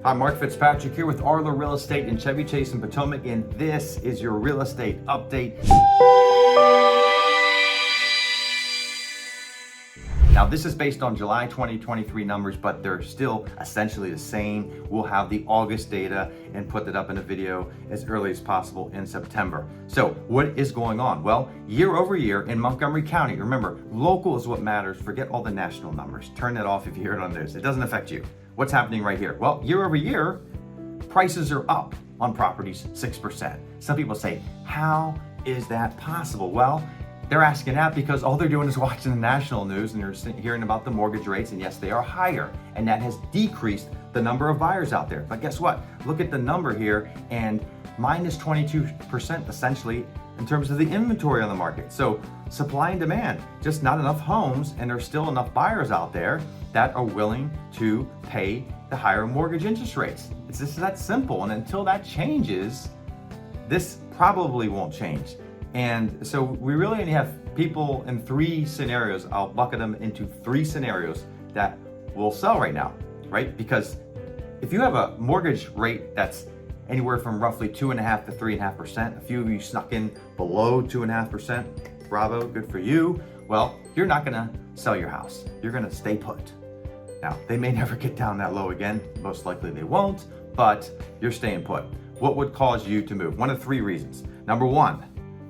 Hi, Mark Fitzpatrick here with Arlo Real Estate in Chevy Chase and Potomac, and this is your real estate update. Now, this is based on July 2023 numbers, but they're still essentially the same. We'll have the August data and put that up in a video as early as possible in September. So what is going on? Well, year over year in Montgomery County, remember, local is what matters. Forget all the national numbers. Turn that off if you hear it on news. It doesn't affect you. What's happening right here? Well, year over year, prices are up on properties 6%. Some people say, how is that possible? Well, they're asking that because all they're doing is watching the national news and they're hearing about the mortgage rates, and yes, they are higher, and that has decreased the number of buyers out there. But guess what? Look at the number here, and minus 22% essentially in terms of the inventory on the market. So supply and demand, just not enough homes, and there's still enough buyers out there that are willing to pay the higher mortgage interest rates. It's just that simple, and until that changes, this probably won't change. And so we really only have people in three scenarios. I'll bucket them into three scenarios that will sell right now, right? Because if you have a mortgage rate that's anywhere from roughly 2.5% to 3.5%, a few of you snuck in below 2.5%, bravo, good for you. Well, you're not gonna sell your house. You're gonna stay put. Now, they may never get down that low again. Most likely they won't, but you're staying put. What would cause you to move? One of three reasons. Number one,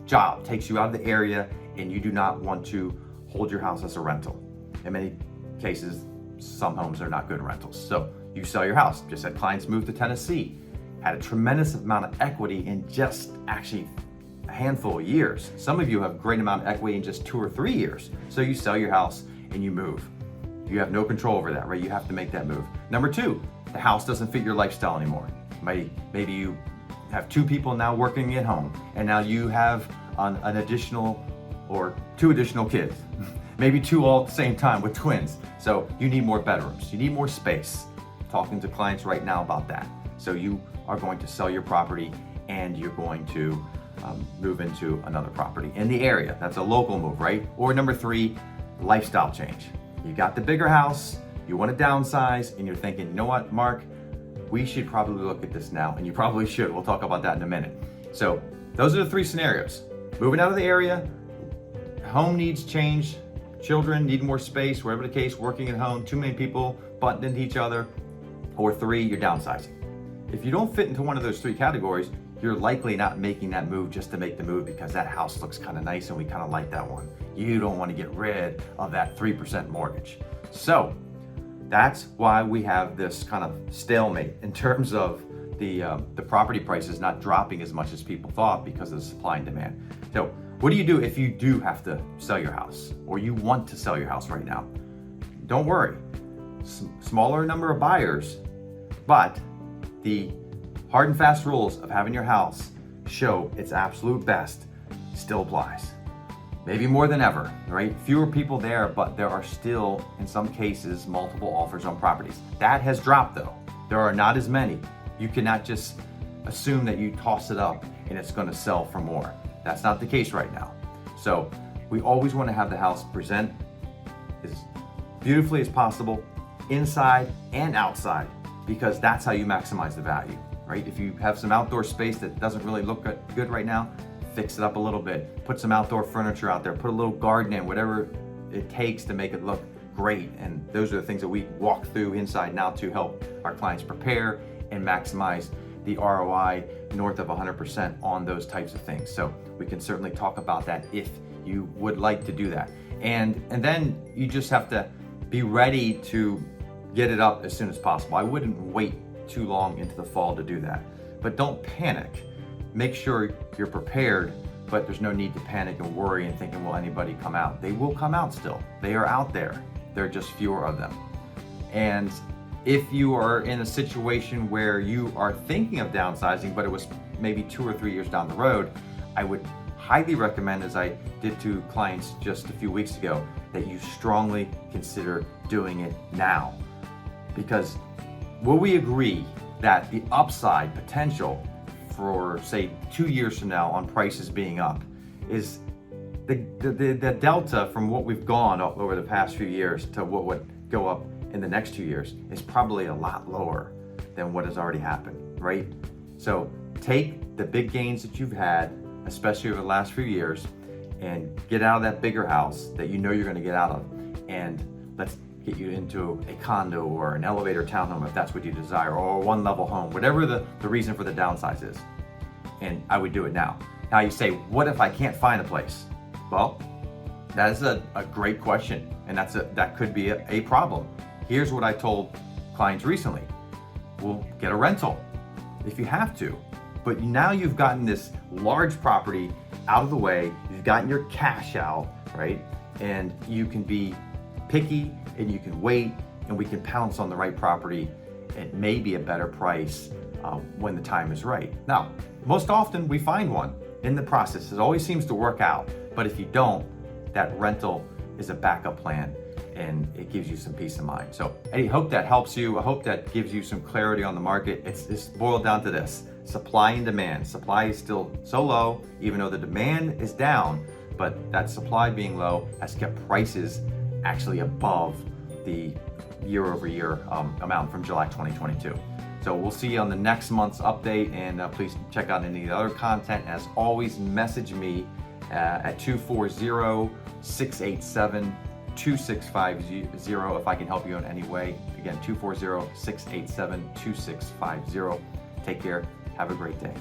job takes you out of the area and you do not want to hold your house as a rental. In many cases, some homes are not good rentals. So you sell your house. Just had clients move to Tennessee, had a tremendous amount of equity in just actually a handful of years. Some of you have great amount of equity in just 2 or 3 years. So you sell your house and you move. You have no control over that, right? You have to make that move. Number two, the house doesn't fit your lifestyle anymore. Maybe you have 2 people now working at home, and now you have an additional or 2 additional kids, maybe 2 all at the same time with twins. So you need more bedrooms, you need more space. Talking to clients right now about that. So you are going to sell your property and you're going to move into another property in the area. That's a local move, right? Or number 3, lifestyle change. You got the bigger house, you want to downsize, and you're thinking, you know what, Mark, we should probably look at this now, and you probably should. We'll talk about that in a minute. So those are the 3 scenarios. Moving out of the area, home needs change, children need more space, whatever the case, working at home, too many people butting into each other, or 3, you're downsizing. If you don't fit into one of those 3 categories, you're likely not making that move just to make the move because that house looks kind of nice and we kind of like that one. You don't want to get rid of that 3% mortgage. So that's why we have this kind of stalemate in terms of the property prices not dropping as much as people thought because of the supply and demand. So what do you do if you do have to sell your house or you want to sell your house right now? Don't worry, smaller number of buyers, but the hard and fast rules of having your house show its absolute best still applies. Maybe more than ever, right? Fewer people there, but there are still, in some cases, multiple offers on properties. That has dropped though. There are not as many. You cannot just assume that you toss it up and it's gonna sell for more. That's not the case right now. So we always wanna have the house present as beautifully as possible, inside and outside, because that's how you maximize the value, right? If you have some outdoor space that doesn't really look good right now, fix it up a little bit, put some outdoor furniture out there, put a little garden in, whatever it takes to make it look great. And those are the things that we walk through inside and out to help our clients prepare and maximize the ROI north of 100% on those types of things. So we can certainly talk about that if you would like to do that. And then you just have to be ready to get it up as soon as possible. I wouldn't wait too long into the fall to do that, but don't panic. Make sure you're prepared, but there's no need to panic and worry and thinking, will anybody come out? They will come out still. They are out there. There are just fewer of them. And if you are in a situation where you are thinking of downsizing, but it was maybe 2 or 3 years down the road, I would highly recommend, as I did to clients just a few weeks ago, that you strongly consider doing it now. Because will we agree that the upside potential for say 2 years from now on prices being up is the delta from what we've gone up over the past few years to what would go up in the next 2 years is probably a lot lower than what has already happened, right? So take the big gains that you've had, especially over the last few years, and get out of that bigger house that you know you're going to get out of, and let's get you into a condo or an elevator townhome if that's what you desire, or a one-level home, whatever the reason for the downsize is. And I would do it now. Now you say, what if I can't find a place? Well, that is a great question, and that could be a problem. Here's what I told clients recently. Well, get a rental if you have to. But now you've gotten this large property out of the way, you've gotten your cash out, right? And you can be picky and you can wait, and we can pounce on the right property at maybe a better price when the time is right. Now, most often we find one in the process. It always seems to work out, but if you don't, that rental is a backup plan and it gives you some peace of mind. So I hope that helps you. I hope that gives you some clarity on the market. It's boiled down to this: supply and demand. Supply is still so low, even though the demand is down, but that supply being low has kept prices actually above the year-over-year amount from July 2022. So we'll see you on the next month's update, and please check out any other content. As always, message me at 240-687-2650 if I can help you in any way. Again, 240-687-2650. Take care. Have a great day.